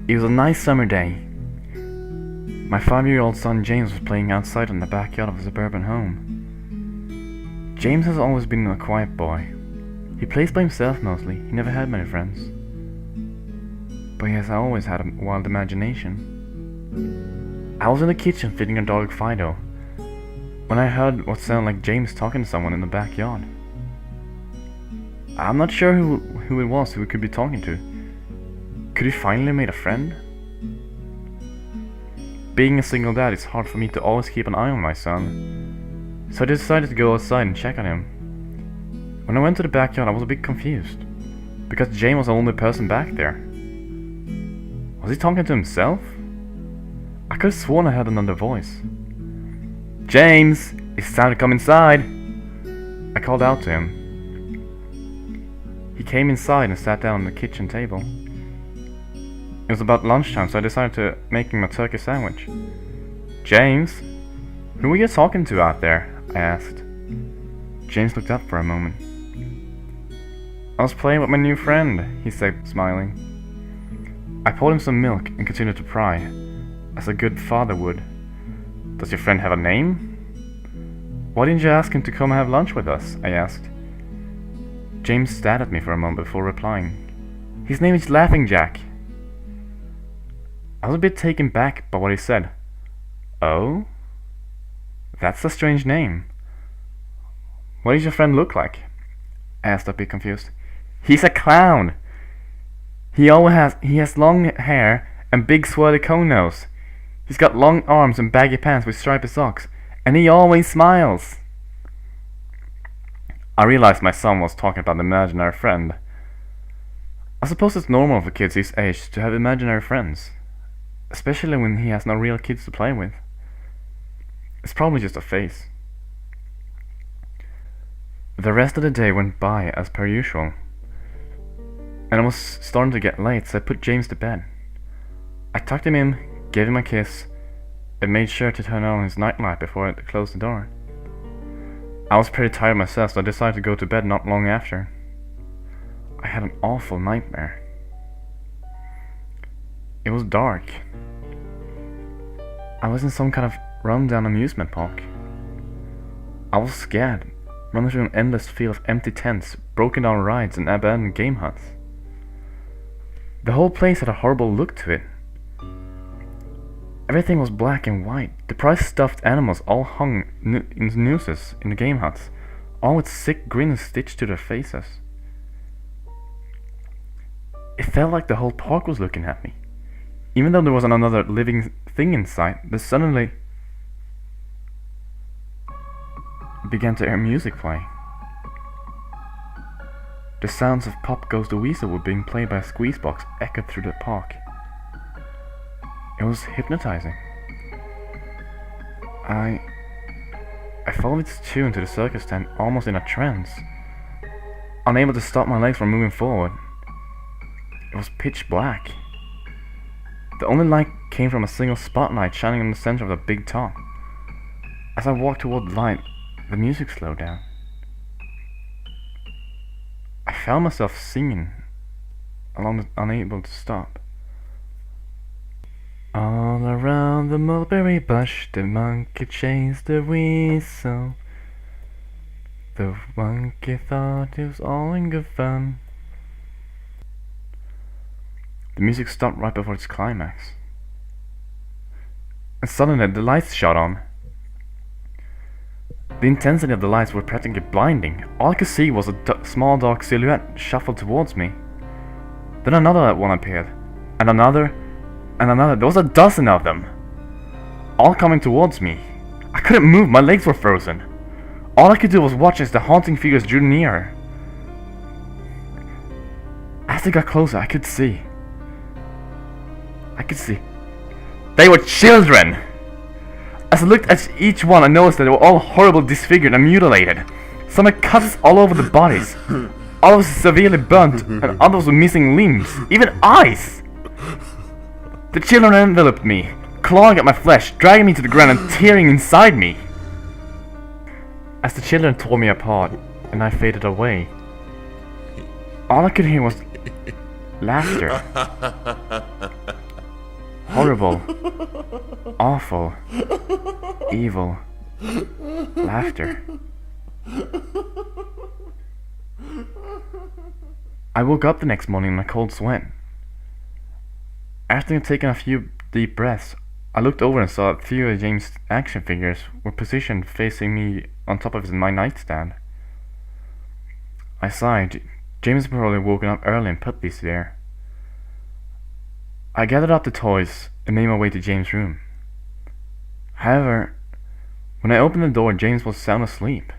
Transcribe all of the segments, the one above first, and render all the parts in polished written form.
It was a nice summer day. My 5-year-old son James was playing outside in the backyard of his suburban home. James has always been a quiet boy. He plays by himself mostly. He never had many friends. But he has always had a wild imagination. I was in the kitchen feeding our dog Fido when I heard what sounded like James talking to someone in the backyard. I'm not sure who it was who he could be talking to. Could he finally made a friend? Being a single dad, it's hard for me to always keep an eye on my son, so I decided to go outside and check on him. When I went to the backyard, I was a bit confused, because James was the only person back there. Was he talking to himself? I could have sworn I heard another voice. "James, it's time to come inside!" I called out to him. He came inside and sat down on the kitchen table. It was about lunchtime, so I decided to make him a turkey sandwich. "James, who were you talking to out there?" I asked. James looked up for a moment. "I was playing with my new friend," he said, smiling. I poured him some milk and continued to pry, as a good father would. "Does your friend have a name?" "Why didn't you ask him to come have lunch with us?" I asked. James stared at me for a moment before replying. "His name is Laughing Jack." I was a bit taken back by what he said. "Oh? That's a strange name. What does your friend look like?" I asked, a bit confused. "He's a clown. He has long hair and big swirly cone nose. He's got long arms and baggy pants with stripy socks, and he always smiles." I realized my son was talking about an imaginary friend. I suppose it's normal for kids his age to have imaginary friends, especially when he has no real kids to play with. It's probably just a phase. The rest of the day went by as per usual, and it was starting to get late, so I put James to bed. I tucked him in, gave him a kiss, and made sure to turn on his nightlight before I closed the door. I was pretty tired myself, so I decided to go to bed not long after. I had an awful nightmare. It was dark. I was in some kind of rundown amusement park. I was scared, running through an endless field of empty tents, broken down rides, and abandoned game huts. The whole place had a horrible look to it. Everything was black and white. The prized stuffed animals all hung in nooses in the game huts, all with sick grins stitched to their faces. It felt like the whole park was looking at me. Even though there wasn't another living thing in sight, there suddenly began to hear music play. The sounds of Pop Goes the Weasel were being played by a squeeze box echoed through the park. It was hypnotizing. I followed its tune to the circus tent almost in a trance, unable to stop my legs from moving forward. It was pitch black. The only light came from a single spotlight shining in the center of the big top. As I walked toward the light, the music slowed down. I found myself singing, unable to stop. All around the mulberry bush, the monkey chased the weasel. The monkey thought it was all in good fun. The music stopped right before its climax. And suddenly the lights shot on. The intensity of the lights were practically blinding. All I could see was a small dark silhouette shuffle towards me. Then another one appeared, and another, and another. There was a dozen of them, all coming towards me. I couldn't move, my legs were frozen. All I could do was watch as the haunting figures drew nearer. As they got closer, I could see. They were children! As I looked at each one, I noticed that they were all horribly disfigured and mutilated. Some had cuts all over the bodies, others severely burnt, and others with missing limbs, even eyes! The children enveloped me, clawing at my flesh, dragging me to the ground and tearing inside me. As the children tore me apart, and I faded away, all I could hear was laughter. horrible, awful, evil laughter. I woke up the next morning in a cold sweat. After taking a few deep breaths, I looked over and saw that 3 of James' action figures were positioned facing me on top of my nightstand. I sighed. James had probably woken up early and put these there. I gathered up the toys and made my way to James' room. However, when I opened the door, James was sound asleep.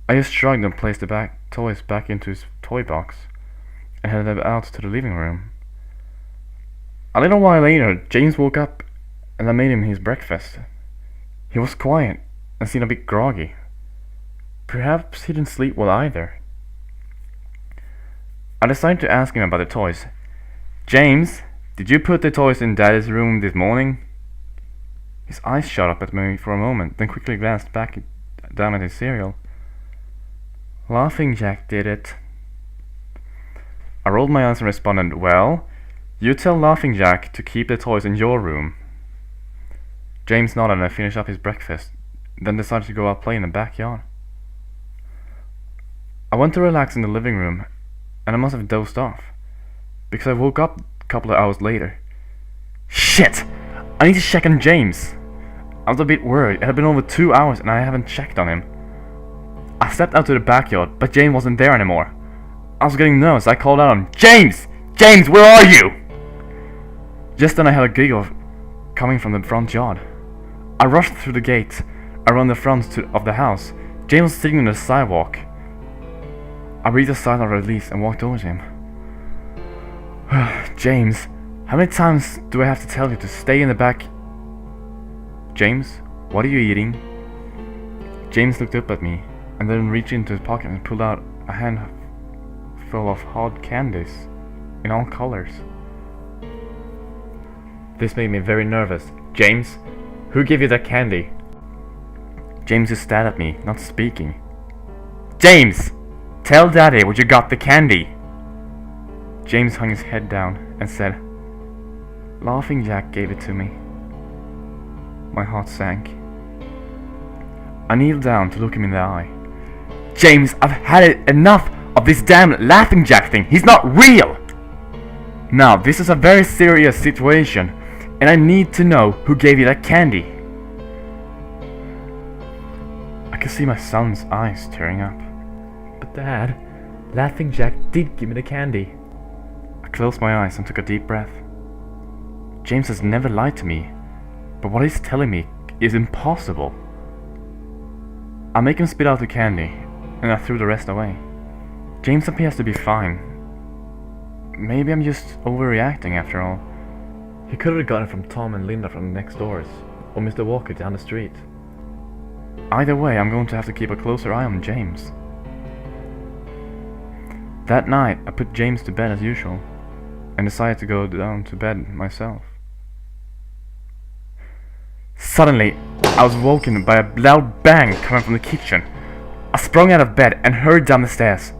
I just shrugged and placed the toys back into his toy box and headed out to the living room. A little while later, James woke up and I made him his breakfast. He was quiet and seemed a bit groggy. Perhaps he didn't sleep well either. I decided to ask him about the toys. "James, did you put the toys in Daddy's room this morning?" His eyes shot up at me for a moment, then quickly glanced back down at his cereal. "Laughing Jack did it." I rolled my eyes and responded, "Well, you tell Laughing Jack to keep the toys in your room." James nodded and finished up his breakfast, then decided to go out play in the backyard. I went to relax in the living room, and I must have dozed off, because I woke up a couple of hours later. Shit! I need to check on James! I was a bit worried. It had been over 2 hours and I haven't checked on him. I stepped out to the backyard, but James wasn't there anymore. I was getting nervous. I called out on him, "James! James, where are you?" Just then I heard a giggle coming from the front yard. I rushed through the gate, around the front of the house. James was sitting on the sidewalk. I breathed a sigh of release and walked over to him. "James, how many times do I have to tell you to stay in the back?" "James, what are you eating?" James looked up at me and then reached into his pocket and pulled out a handful of hard candies in all colors. This made me very nervous. "James, who gave you that candy?" James just stared at me, not speaking. "James, tell Daddy where you got the candy." James hung his head down and said, "Laughing Jack gave it to me." My heart sank. I kneeled down to look him in the eye. "James, I've had enough of this damn Laughing Jack thing. He's not real! Now, this is a very serious situation, and I need to know who gave you that candy." I could see my son's eyes tearing up. "But Dad, Laughing Jack did give me the candy." I closed my eyes and took a deep breath. James has never lied to me, but what he's telling me is impossible. I make him spit out the candy, and I threw the rest away. James appears to be fine. Maybe I'm just overreacting after all. He could have gotten it from Tom and Linda from next doors, or Mr. Walker down the street. Either way, I'm going to have to keep a closer eye on James. That night, I put James to bed as usual, and decided to go down to bed myself. Suddenly, I was woken by a loud bang coming from the kitchen. I sprung out of bed and hurried down the stairs.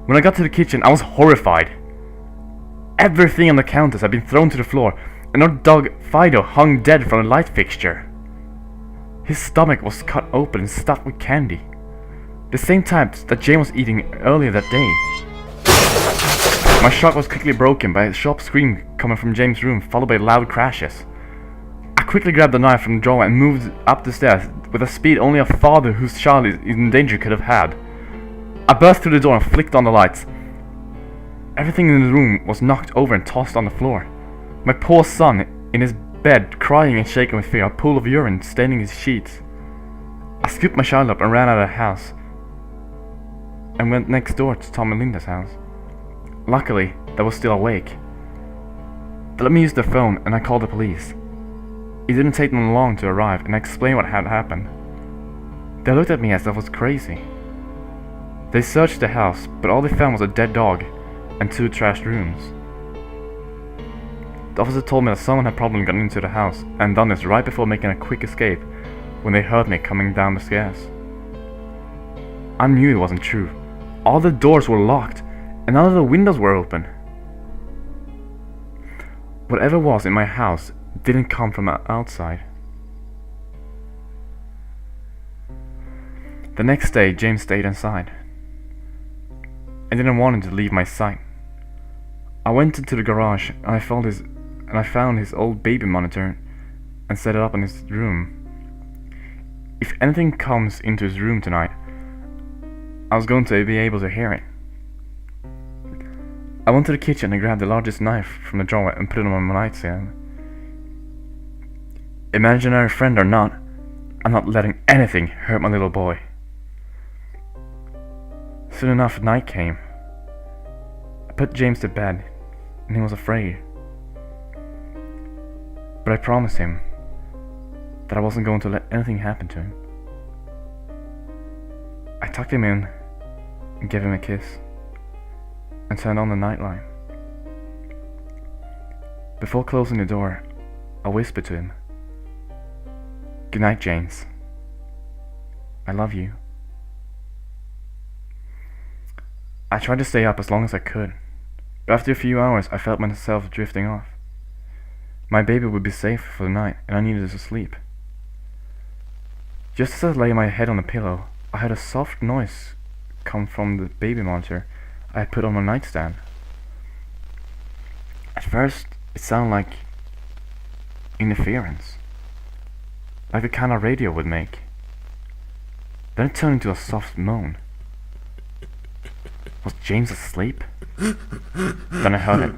When I got to the kitchen, I was horrified. Everything on the counters had been thrown to the floor, and our dog Fido hung dead from a light fixture. His stomach was cut open and stuffed with candy, the same types that James was eating earlier that day. My shock was quickly broken by a sharp scream coming from James' room, followed by loud crashes. I quickly grabbed a knife from the drawer and moved up the stairs with a speed only a father whose child is in danger could have had. I burst through the door and flicked on the lights. Everything in the room was knocked over and tossed on the floor. My poor son, in his bed, crying and shaking with fear, a pool of urine staining his sheets. I scooped my child up and ran out of the house, and went next door to Tom and Linda's house. Luckily, they were still awake. They let me use their phone, and I called the police. It didn't take them long to arrive, and I explained what had happened. They looked at me as if I was crazy. They searched the house, but all they found was a dead dog and 2 trashed rooms. The officer told me that someone had probably gotten into the house and done this right before making a quick escape when they heard me coming down the stairs. I knew it wasn't true. All the doors were locked, and none of the windows were open. Whatever was in my house didn't come from outside. The next day, James stayed inside. I didn't want him to leave my sight. I went into the garage and I found his old baby monitor and set it up in his room. If anything comes into his room tonight, I was going to be able to hear it. I went to the kitchen and grabbed the largest knife from the drawer and put it on my nightstand. Imaginary friend or not, I'm not letting anything hurt my little boy. Soon enough, night came. I put James to bed, and he was afraid. But I promised him that I wasn't going to let anything happen to him. I tucked him in and gave him a kiss and turned on the nightlight. Before closing the door, I whispered to him, "Good night, James. I love you." I tried to stay up as long as I could, but after a few hours I felt myself drifting off. My baby would be safe for the night and I needed to sleep. Just as I lay my head on the pillow, I heard a soft noise come from the baby monitor I had put on my nightstand. At first, it sounded like interference, like the kind of radio would make. Then it turned into a soft moan. Was James asleep? Then I heard it.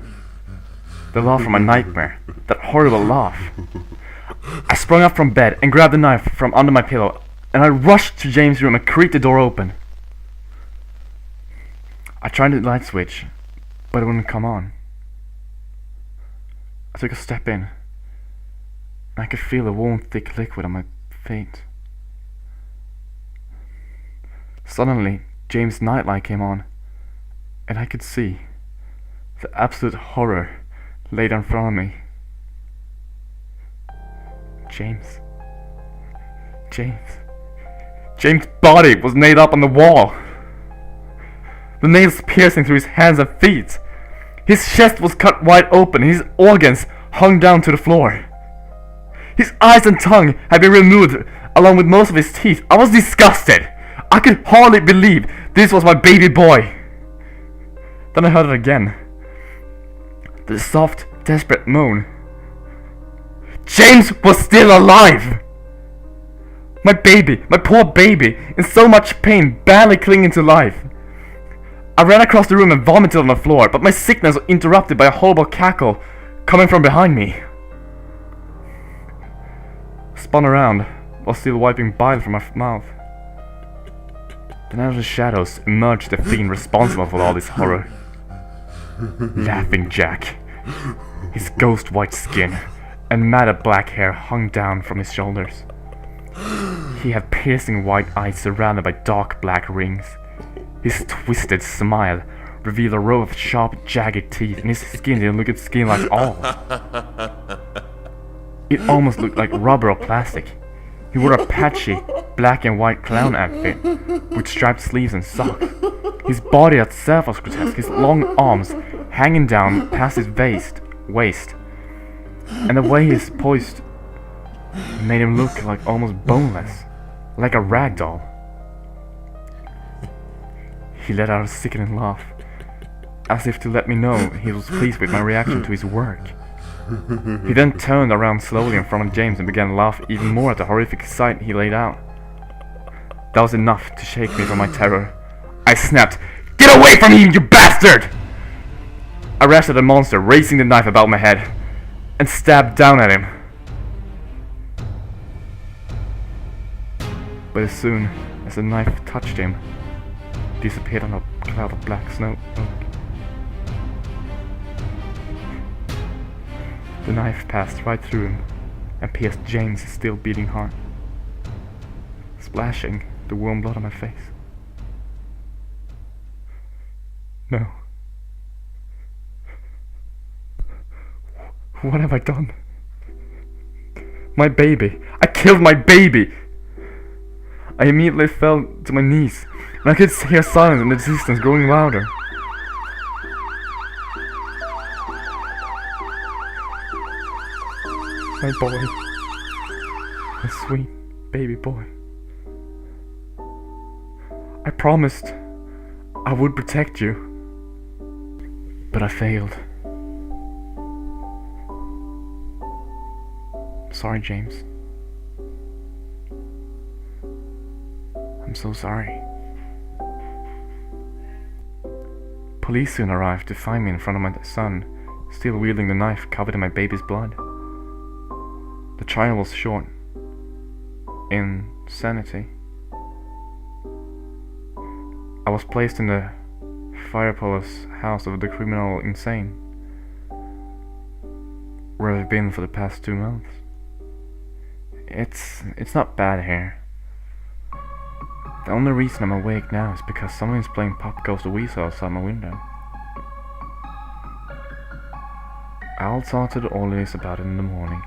The laugh from a nightmare. That horrible laugh. I sprung up from bed and grabbed the knife from under my pillow, and I rushed to James' room and creaked the door open. I tried the light switch, but it wouldn't come on. I took a step in, and I could feel the warm, thick liquid on my feet. Suddenly, James' nightlight came on, and I could see the absolute horror laid in front of me. James' body was nailed up on the wall. The nails piercing through his hands and feet. His chest was cut wide open and his organs hung down to the floor. His eyes and tongue had been removed along with most of his teeth. I was disgusted. I could hardly believe this was my baby boy. Then I heard it again. The soft, desperate moan. James was still alive! My baby, my poor baby, in so much pain, barely clinging to life. I ran across the room and vomited on the floor, but my sickness was interrupted by a horrible cackle coming from behind me. Spun around, while still wiping bile from my mouth. Then out of the shadows emerged the fiend responsible for all this horror. Laughing Jack. His ghost white skin and matted black hair hung down from his shoulders. He had piercing white eyes surrounded by dark black rings. His twisted smile revealed a row of sharp, jagged teeth, and his skin didn't look at skin like all. It almost looked like rubber or plastic. He wore a patchy, black and white clown outfit, with striped sleeves and socks. His body itself was grotesque, his long arms hanging down past his waist, and the way he's poised made him look like almost boneless, like a rag doll. He let out a sickening laugh, as if to let me know he was pleased with my reaction to his work. He then turned around slowly in front of James and began to laugh even more at the horrific sight he laid out. That was enough to shake me from my terror. I snapped, "Get away from me, you bastard!" I rushed at the monster, raising the knife about my head, and stabbed down at him. But as soon as the knife touched him, it disappeared on a cloud of black smoke. The knife passed right through him and pierced James' still beating heart, splashing the warm blood on my face. No. What have I done? My baby! I killed my baby! I immediately fell to my knees, and I could hear silence in the distance growing louder. My boy. My sweet baby boy. I promised I would protect you. But I failed. Sorry, James. I'm so sorry. Police soon arrived to find me in front of my son, still wielding the knife covered in my baby's blood. The trial was short. Insanity. I was placed in the firepolis house of the criminal insane, where I've been for the past 2 months. It's not bad here. The only reason I'm awake now is because someone's playing Pop Goes the Weasel outside my window. I'll talk to the orderlies about it in the morning.